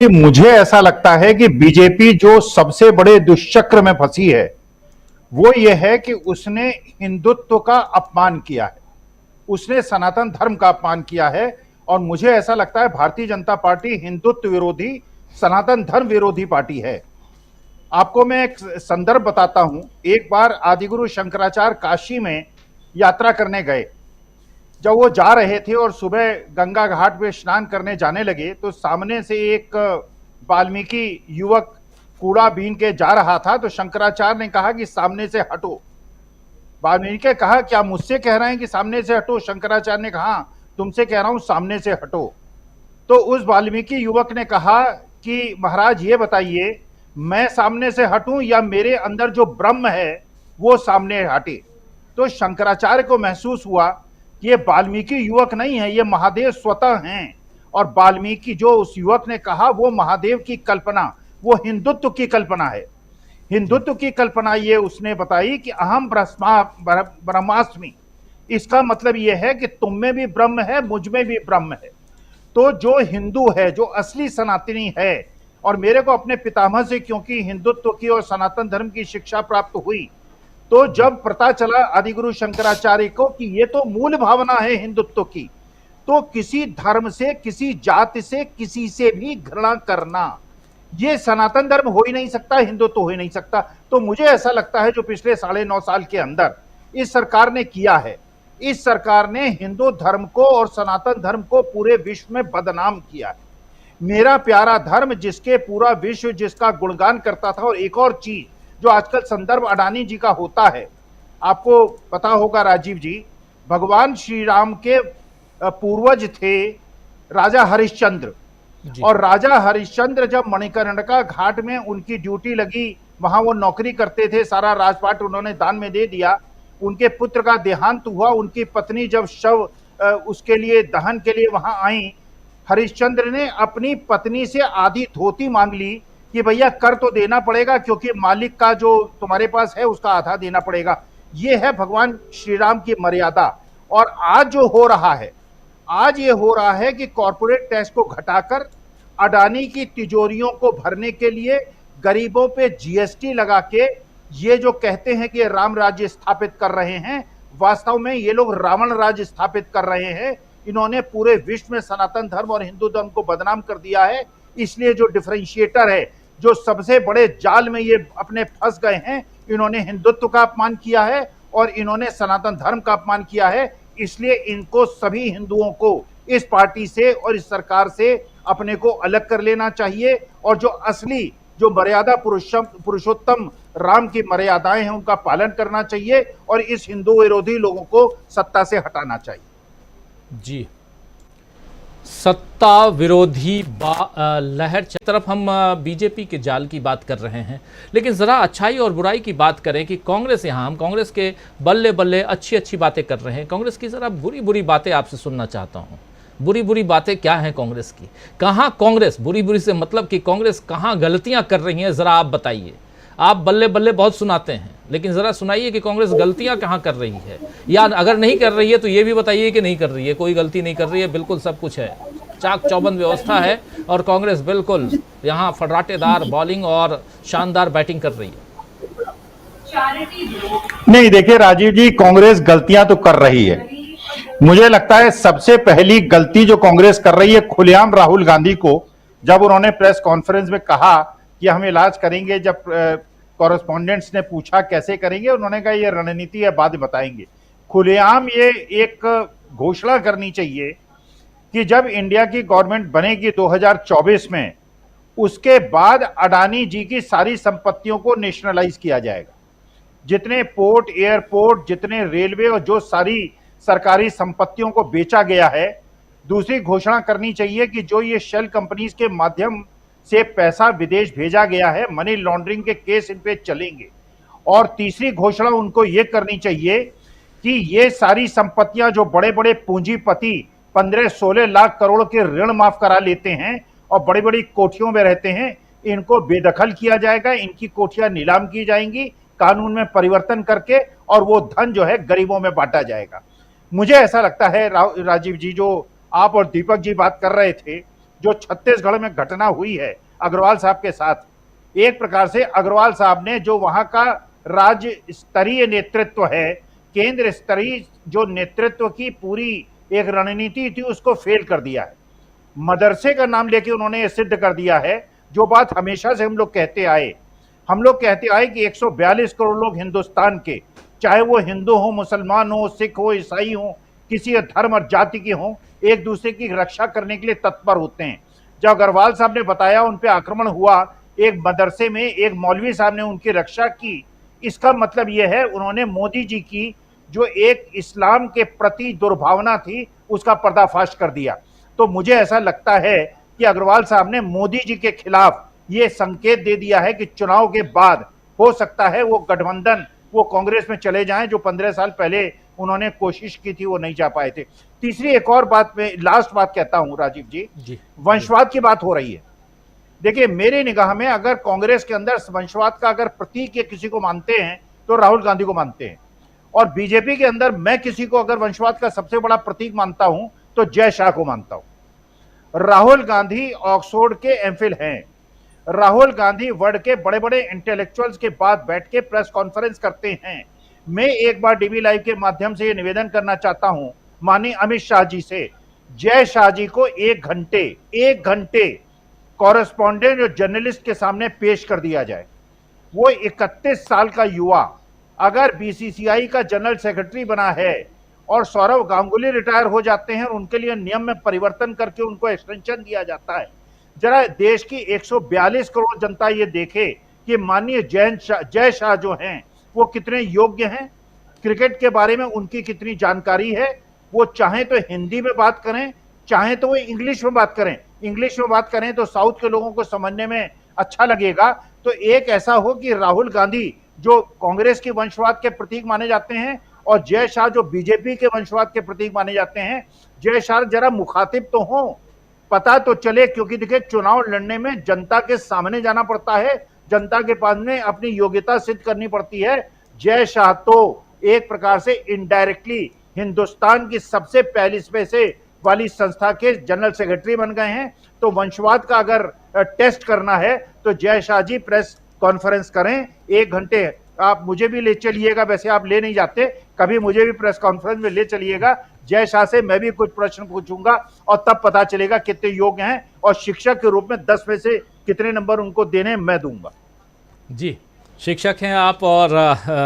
कि मुझे ऐसा लगता है कि बीजेपी जो सबसे बड़े दुष्चक्र में फंसी है वो ये है कि उसने हिंदुत्व का अपमान किया है, उसने सनातन धर्म का अपमान किया है। और मुझे ऐसा लगता है भारतीय जनता पार्टी हिंदुत्व विरोधी, सनातन धर्म विरोधी पार्टी है। आपको मैं एक संदर्भ बताता हूं। एक बार आदिगुरु शंकराचार्य काशी में यात्रा करने गए। जब वो जा रहे थे और सुबह गंगा घाट पे स्नान करने जाने लगे तो सामने से एक वाल्मीकि युवक कूड़ा बीन के जा रहा था। तो शंकराचार्य ने कहा कि सामने से हटो। वाल्मीकि ने कहा क्या मुझसे कह रहे हैं कि सामने से हटो? शंकराचार्य ने कहा तुमसे कह रहा हूं सामने से हटो। तो उस वाल्मीकि युवक ने कहा कि महाराज ये बताइए, मैं सामने से हटूं या मेरे अंदर जो ब्रह्म है वो सामने हटे? तो शंकराचार्य को महसूस हुआ कि ये वाल्मीकि युवक नहीं है, ये महादेव स्वतः हैं। और वाल्मीकि जो उस युवक ने कहा वो महादेव की कल्पना, वो हिंदुत्व की कल्पना है। जी। हिंदुत्व की कल्पना ये उसने बताई कि अहम ब्रह्मास्मि। इसका मतलब यह है कि तुम में भी ब्रह्म है, मुझ में भी ब्रह्म है। तो जो हिंदू है, जो असली सनातनी है, और मेरे को अपने पितामह से क्योंकि हिंदुत्व की और सनातन धर्म की शिक्षा प्राप्त हुई, तो जी। जब पता चला आदिगुरु शंकराचार्य को कि ये तो मूल भावना है हिंदुत्व की, तो किसी धर्म से, किसी जाति से, किसी से भी घृणा करना, ये सनातन धर्म हो ही नहीं सकता, हिंदुत्व हो ही नहीं सकता। तो मुझे ऐसा लगता है जो पिछले 9.5 साल के अंदर इस सरकार ने किया है, इस सरकार ने हिंदू धर्म को और सनातन धर्म को पूरे विश्व में बदनाम किया है। मेरा प्यारा धर्म जिसके पूरा विश्व जिसका गुणगान करता था। और एक और चीज जो आजकल संदर्भ अडानी जी का होता है, आपको पता होगा राजीव जी, भगवान श्री राम के पूर्वज थे राजा हरिश्चंद्र। जी। और राजा हरिश्चंद्र जब मणिकर्णिका घाट में उनकी ड्यूटी लगी, वहां वो नौकरी करते थे, सारा राजपाट उन्होंने दान में दे दिया। उनके पुत्र का देहांत हुआ, उनकी पत्नी जब शव उसके लिए दहन के लिए वहां आई, हरिश्चंद्र ने अपनी पत्नी से आधी धोती मांग ली कि भैया कर तो देना पड़ेगा, क्योंकि मालिक का जो तुम्हारे पास है उसका आधा देना पड़ेगा। ये है भगवान श्री राम की मर्यादा। और आज जो हो रहा है, आज ये हो रहा है कि कॉर्पोरेट टैक्स को घटाकर अडानी की तिजोरियों को भरने के लिए गरीबों पे जीएसटी लगा के ये जो कहते हैं कि राम राज्य स्थापित कर रहे हैं, वास्तव में ये लोग रावण राज्य स्थापित कर रहे हैं। इन्होंने पूरे विश्व में सनातन धर्म और हिंदू धर्म को बदनाम कर दिया है। इसलिए जो डिफरेंशिएटर है, जो सबसे बड़े जाल में ये अपने फंस गए हैं, इन्होंने हिंदुत्व का अपमान किया है और इन्होंने सनातन धर्म का अपमान किया है। इसलिए इनको, सभी हिंदुओं को इस पार्टी से और इस सरकार से अपने को अलग कर लेना चाहिए। और जो असली, जो मर्यादा पुरुषोत्तम राम की मर्यादाएं हैं उनका पालन करना चाहिए और इस हिंदू विरोधी लोगों को सत्ता से हटाना चाहिए। जी। सत्ता विरोधी लहर तरफ हम बीजेपी के जाल की बात कर रहे हैं, लेकिन ज़रा अच्छाई और बुराई की बात करें कि कांग्रेस, यहाँ हम कांग्रेस के बल्ले बल्ले अच्छी अच्छी बातें कर रहे हैं, कांग्रेस की ज़रा बुरी बुरी बातें आपसे सुनना चाहता हूँ। बुरी बुरी बातें क्या हैं कांग्रेस की? कहाँ कांग्रेस, बुरी बुरी से मतलब कि कांग्रेस कहाँ गलतियाँ कर रही हैं, ज़रा आप बताइए। आप बल्ले बल्ले बहुत सुनाते हैं, लेकिन ज़रा सुनाइए कि कांग्रेस गलतियां कहाँ कर रही है, या अगर नहीं कर रही है तो ये भी बताइए कि नहीं कर रही है, कोई गलती नहीं कर रही है, बिल्कुल सब कुछ है, चाक चौबंद व्यवस्था है और कांग्रेस बिल्कुल यहाँ फर्राटेदार बॉलिंग और शानदार बैटिंग कर रही है। नहीं, देखिए राजीव जी, कांग्रेस गलतियां तो कर रही है। मुझे लगता है सबसे पहली गलती जो कांग्रेस कर रही है, खुलेआम राहुल गांधी को जब उन्होंने प्रेस कॉन्फ्रेंस में कहा कि हम इलाज करेंगे, जब कॉरेस्पॉन्डेंट्स ने पूछा कैसे करेंगे, उन्होंने कहा ये रणनीति है, बाद में बताएंगे। खुलेआम ये एक घोषणा करनी चाहिए कि जब इंडिया की गवर्नमेंट बनेगी 2024 में, उसके बाद अडानी जी की सारी संपत्तियों को नेशनलाइज किया जाएगा। जितने पोर्ट, एयरपोर्ट, जितने रेलवे और जो सारी सरकारी संपत्तियों को बेचा गया है। दूसरी घोषणा करनी चाहिए कि जो ये शेल कंपनीज के माध्यम से पैसा विदेश भेजा गया है, मनी लॉन्ड्रिंग के केस इन पे चलेंगे। और तीसरी घोषणा उनको ये करनी चाहिए कि ये सारी संपत्तियां जो बड़े बड़े पूंजीपति 15-16 लाख करोड़ के ऋण माफ करा लेते हैं और बड़ी बड़ी कोठियों में रहते हैं, इनको बेदखल किया जाएगा, इनकी कोठियां नीलाम की जाएंगी कानून में परिवर्तन करके, और वो धन जो है गरीबों में बांटा जाएगा। मुझे ऐसा लगता है राजीव जी, जो आप और दीपक जी बात कर रहे थे जो छत्तीसगढ़ में घटना हुई है अग्रवाल साहब के साथ, एक प्रकार से अग्रवाल साहब ने जो वहां का राज्य स्तरीय नेतृत्व है, केंद्र स्तरीय जो नेतृत्व की पूरी एक रणनीति थी, उसको फेल कर दिया है। मदरसे का नाम लेके उन्होंने ये सिद्ध कर दिया है, जो बात हमेशा से हम लोग कहते आए कि 142 करोड़ लोग हिंदुस्तान के, चाहे वो हिंदू हो, मुसलमान हो, सिख हो, ईसाई हो, किसी धर्म और जाति के हों, एक दूसरे की रक्षा करने के लिए तत्पर होते हैं। जब अग्रवाल साहब ने बताया उन पे आक्रमण हुआ, एक मदरसे में एक मौलवी साहब ने उनकी रक्षा की, इसका मतलब यह है उन्होंने मोदी जी की जो एक इस्लाम के प्रति दुर्भावना थी उसका पर्दाफाश कर दिया। तो मुझे ऐसा लगता है कि अग्रवाल साहब ने मोदी जी के खिलाफ ये संकेत दे दिया है कि चुनाव के बाद हो सकता है वो गठबंधन, वो कांग्रेस में चले जाएं, जो 15 साल पहले उन्होंने कोशिश की थी, वो नहीं जा पाए थे। तीसरी एक और बात, में लास्ट बात कहता हूं राजीव जी, वंशवाद की बात हो रही है। देखिए, मेरे निगाह में अगर कांग्रेस के अंदर वंशवाद का अगर प्रतीक किसी को मानते हैं तो राहुल गांधी को मानते हैं, और बीजेपी के अंदर मैं किसी को अगर वंशवाद का सबसे बड़ा प्रतीक मानता हूं तो जय शाह को मानता हूं। राहुल गांधी ऑक्सफोर्ड के एमफिल हैं। राहुल गांधी वर्ल्ड के बड़े बड़े इंटेलेक्चुअल्स के बाद बैठ के प्रेस कॉन्फ्रेंस करते हैं। मैं एक बार डीबी लाइव के माध्यम से ये निवेदन करना चाहता हूं माननीय अमित शाह जी से, जय शाह जी को एक घंटे कॉरेस्पॉन्डेंट और जर्नलिस्ट के सामने पेश कर दिया जाए। वो 31 साल का युवा अगर बीसीसीआई का जनरल सेक्रेटरी बना है और सौरव गांगुली रिटायर हो जाते हैं और उनके लिए नियम में परिवर्तन करके उनको एक्सटेंशन दिया जाता है, जरा देश की 142 करोड़ जनता ये देखे कि माननीय जय शाह जो हैं वो कितने योग्य हैं, क्रिकेट के बारे में उनकी कितनी जानकारी है। वो चाहे तो हिंदी में बात करें, चाहे तो वो इंग्लिश में बात करें। इंग्लिश में बात करें तो साउथ के लोगों को समझने में अच्छा लगेगा। तो एक ऐसा हो कि राहुल गांधी जो कांग्रेस के वंशवाद के प्रतीक माने जाते हैं और जय शाह जो बीजेपी के वंशवाद के प्रतीक माने जाते हैं, जय शाह जरा मुखातिब तो हो, पता तो चले, क्योंकि देखिए चुनाव लड़ने में जनता के सामने जाना पड़ता है, जनता के पास में अपनी योग्यता सिद्ध करनी पड़ती है। जय शाह तो एक प्रकार से इनडायरेक्टली हिंदुस्तान की सबसे पहली पैसे वाली संस्था के जनरल सेक्रेटरी बन गए हैं। तो वंशवाद का अगर टेस्ट करना है तो जय शाह जी प्रेस कॉन्फ्रेंस करें, 1 घंटे। आप मुझे भी ले चलिएगा, वैसे आप ले नहीं जाते, कभी मुझे भी प्रेस कॉन्फ्रेंस में ले चलिएगा। जय शाह से मैं भी कुछ प्रश्न पूछूंगा और तब पता चलेगा कितने योग्य हैं, और शिक्षक के रूप में 10 में से कितने नंबर उनको देने मैं दूंगा। जी, शिक्षक हैं आप और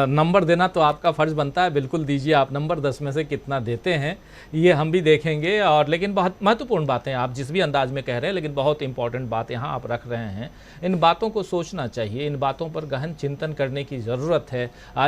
नंबर देना तो आपका फ़र्ज़ बनता है, बिल्कुल दीजिए। आप नंबर 10 में से कितना देते हैं ये हम भी देखेंगे। और लेकिन बहुत महत्वपूर्ण बातें आप जिस भी अंदाज में कह रहे हैं, लेकिन बहुत इंपॉर्टेंट बात यहाँ आप रख रहे हैं। इन बातों को सोचना चाहिए, इन बातों पर गहन चिंतन करने की ज़रूरत है। आज